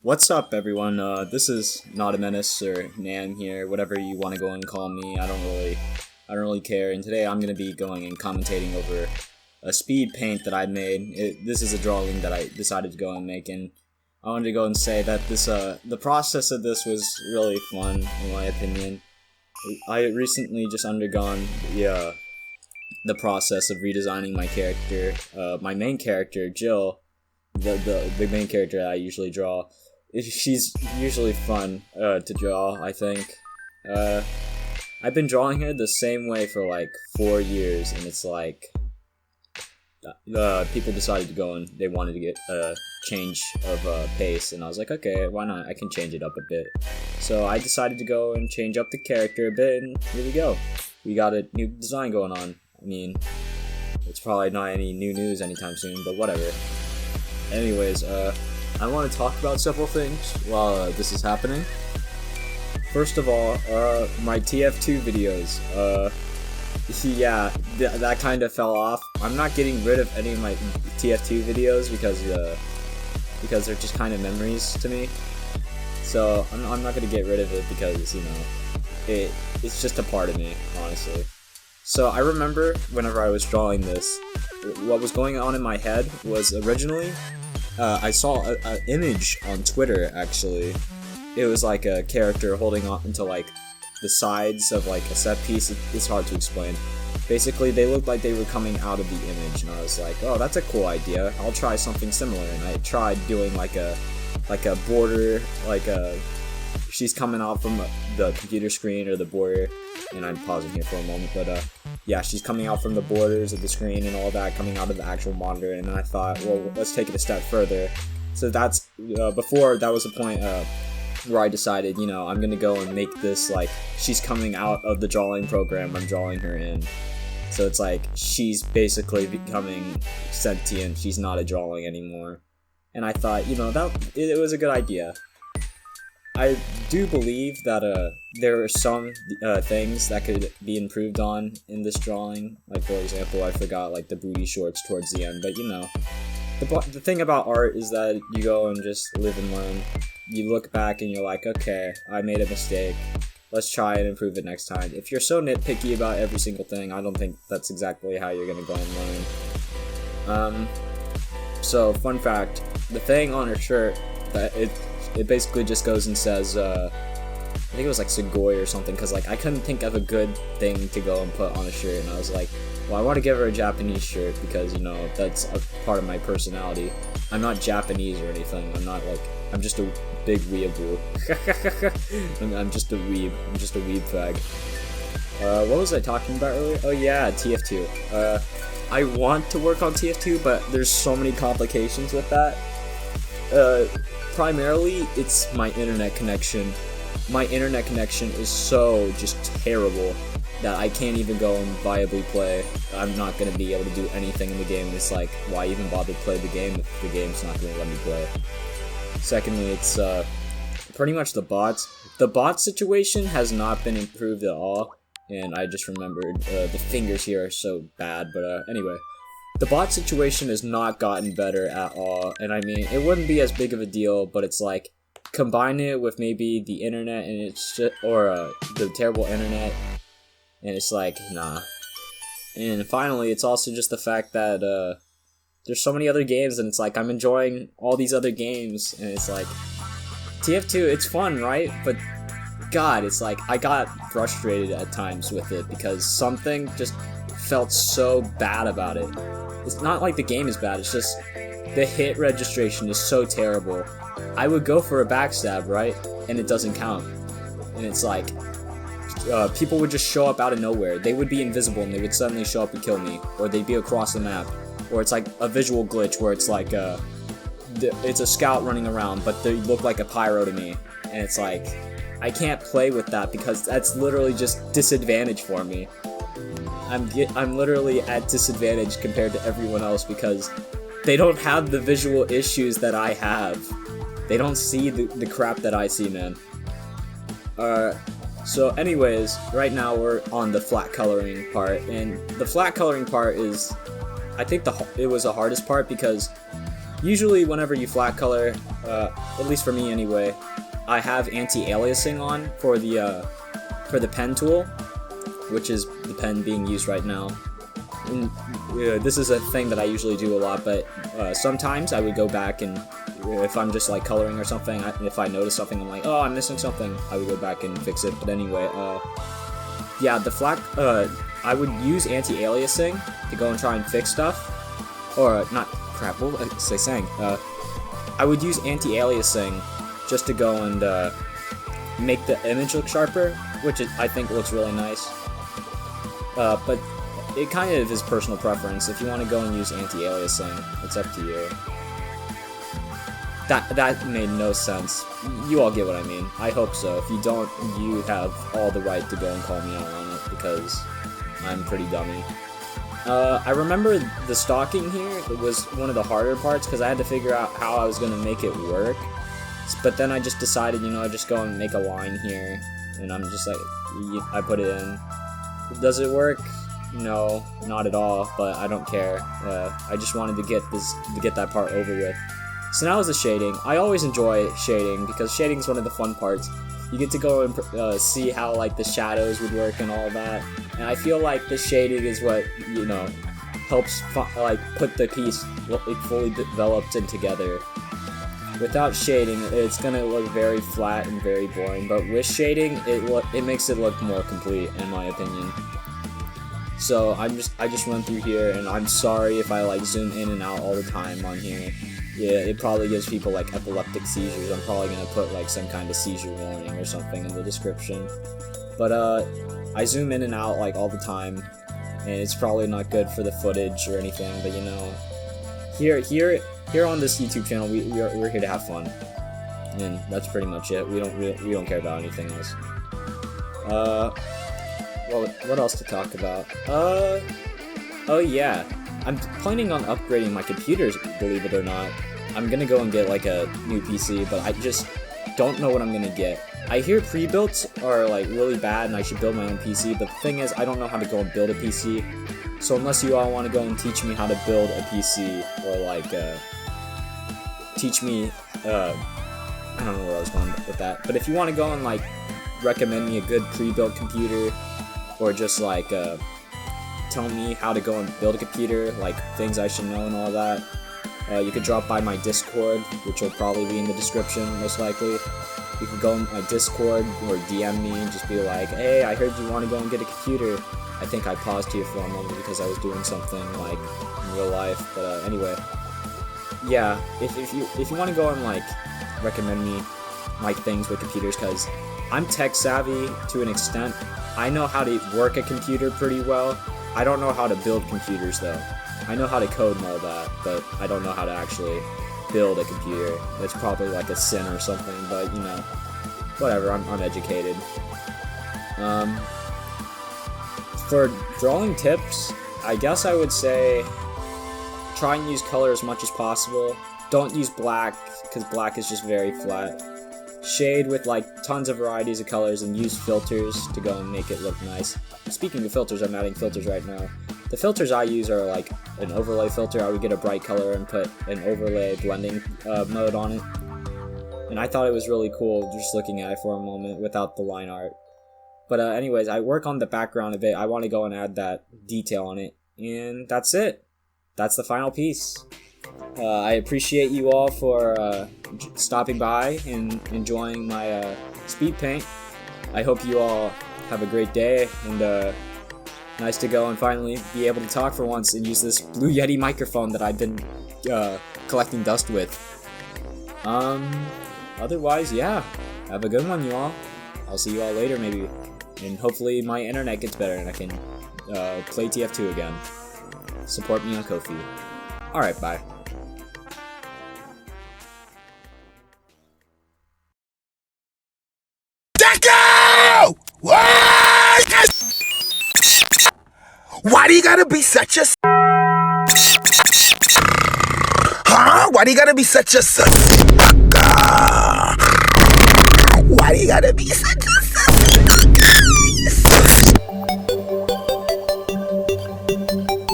What's up, everyone? This is Not a Menace or Nan here, whatever you want to go and call me. I don't really care. And today I'm gonna be going and commentating over a speed paint that I made. This is a drawing that I decided to go and make, and I wanted to go and say that the process of this was really fun, in my opinion. I recently just undergone the process of redesigning my character. My main character, Jill, the main character that I usually draw. She's usually fun to draw, I think. I've been drawing her the same way for like 4 years, and it's like people decided to go and they wanted to get a change of pace, and I was like, okay, why not? I can change it up a bit. So I decided to go and change up the character a bit, and here we go. We got a new design going on. I mean, it's probably not any new news anytime soon, but whatever. Anyways, I want to talk about several things while this is happening. First of all, my TF2 videos. That kind of fell off. I'm not getting rid of any of my TF2 videos because they're just kind of memories to me. So I'm not gonna get rid of it because, you know, it's just a part of me, honestly. So I remember whenever I was drawing this, what was going on in my head was originally I saw an image on Twitter, actually. It was like a character holding on to like the sides of like a set piece. It's hard to explain. Basically, they looked like they were coming out of the image, and I was like, oh, that's a cool idea. I'll try something similar. And I tried doing like a border, she's coming out from the computer screen or the border. And I'm pausing here for a moment, but yeah, she's coming out from the borders of the screen and all that, coming out of the actual monitor. And then I thought, well, let's take it a step further. So that's before that was the point where I decided, you know, I'm gonna go and make this like she's coming out of the drawing program I'm drawing her in. So it's like she's basically becoming sentient. She's not a drawing anymore. And I thought, you know, it was a good idea. I do believe that there are some things that could be improved on in this drawing. Like, for example, I forgot like the booty shorts towards the end. But you know, the thing about art is that you go and just live and learn. You look back and you're like, okay, I made a mistake. Let's try and improve it next time. If you're so nitpicky about every single thing, I don't think that's exactly how you're gonna go and learn. So fun fact: the thing on her shirt, that it basically just goes and says, I think it was like Segoy or something, because like I couldn't think of a good thing to go and put on a shirt, and I was like, well, I want to give her a Japanese shirt because, you know, that's a part of my personality. I'm not Japanese or anything. I'm just a big weeaboo. I'm just a weeb. I'm just a weeb fag. What was I talking about earlier? Oh yeah, TF2. I want to work on TF2, but there's so many complications with that. Primarily, it's my internet connection. My internet connection is so just terrible that I can't even go and viably play. I'm not going to be able to do anything in the game. It's like, why even bother to play the game if the game's not going to let me play? Secondly, it's pretty much the bots. The bot situation has not been improved at all, and I just remembered the fingers here are so bad, but anyway. The bot situation has not gotten better at all, and I mean, it wouldn't be as big of a deal, but it's like, combine it with maybe the internet, and it's just, or the terrible internet, and it's like, nah. And finally, it's also just the fact that there's so many other games, and it's like, I'm enjoying all these other games, and it's like, TF2, it's fun, right? But God, it's like, I got frustrated at times with it, because something just felt so bad about it. It's not like the game is bad, it's just the hit registration is so terrible. I would go for a backstab, right? And it doesn't count. And it's like, people would just show up out of nowhere. They would be invisible and they would suddenly show up and kill me. Or they'd be across the map. Or it's like a visual glitch where it's like, it's a scout running around, but they look like a pyro to me. And it's like, I can't play with that because that's literally just disadvantage for me. I'm literally at disadvantage compared to everyone else because they don't have the visual issues that I have. They don't see the crap that I see, man. So anyways, right now we're on the flat coloring part, and the flat coloring part is, I think it was the hardest part because Usually whenever you flat color, at least for me anyway, I have anti-aliasing on for the pen tool, which is the pen being used right now. And, this is a thing that I usually do a lot, but sometimes I would go back and if I'm just like coloring or something, if I notice something, I'm like, oh, I'm missing something, I would go back and fix it. But anyway, yeah, the flat, I would use anti-aliasing to go and try and fix stuff, or not, crap, what was I saying? I would use anti-aliasing just to go and make the image look sharper, which I think looks really nice. But it kind of is personal preference. If you want to go and use anti-aliasing, it's up to you. That made no sense. You all get what I mean. I hope so. If you don't, you have all the right to go and call me out on it, because I'm pretty dummy. I remember the stalking here, it was one of the harder parts, because I had to figure out how I was going to make it work. But then I just decided, you know, I just go and make a line here, and I'm just like, I put it in. Does it work? No, not at all, but I don't care. I just wanted to get that part over with. So now is the shading. I always enjoy shading, because shading is one of the fun parts. You get to go and see how like the shadows would work and all that. And I feel like the shading is what, you know, helps like put the piece fully developed and together. Without shading, it's gonna look very flat and very boring. But with shading, it makes it look more complete, in my opinion. So I just went through here, and I'm sorry if I like zoom in and out all the time on here. Yeah, it probably gives people like epileptic seizures. I'm probably gonna put like some kind of seizure warning or something in the description. But I zoom in and out like all the time, and it's probably not good for the footage or anything. But you know, here on this YouTube channel, we're here to have fun, and that's pretty much it. We don't care about anything else. Well, what else to talk about? Oh yeah. I'm planning on upgrading my computers, believe it or not. I'm gonna go and get like a new PC, but I just don't know what I'm gonna get. I hear pre-builts are like really bad and I should build my own PC, but the thing is, I don't know how to go and build a PC. So unless you all want to go and teach me how to build a PC, or like teach me, I don't know where I was going with that. But if you want to go and like recommend me a good pre-built computer, or just like tell me how to go and build a computer, like things I should know and all that, you could drop by my Discord, which will probably be in the description, most likely. You can go on my Discord or DM me and just be like, hey, I heard you want to go and get a computer. I think I paused here for a moment because I was doing something like in real life, but anyway. Yeah, if you want to go and like recommend me like things with computers, because I'm tech savvy to an extent. I know how to work a computer pretty well. I don't know how to build computers though. I know how to code and all that, but I don't know how to actually build a computer. That's probably like a sin or something, but you know, whatever, I'm educated. For drawing tips, I guess I would say try and use color as much as possible. Don't use black, because black is just very flat. Shade with like tons of varieties of colors, and use filters to go and make it look nice. Speaking of filters, I'm adding filters right now. The filters I use are like an overlay filter. I would get a bright color and put an overlay blending mode on it. And I thought it was really cool just looking at it for a moment without the line art. But anyways, I work on the background a bit. I want to go and add that detail on it. And that's it. That's the final piece. I appreciate you all for stopping by and enjoying my speed paint. I hope you all have a great day, and nice to go and finally be able to talk for once and use this Blue Yeti microphone that I've been collecting dust with. Otherwise, yeah, have a good one, you all. I'll see you all later, maybe, and hopefully my internet gets better and I can play TF2 again. Support me on Ko-fi. Alright, bye. Why do you gotta be such a... Huh? Why do you gotta be such a... Why do you gotta be such a...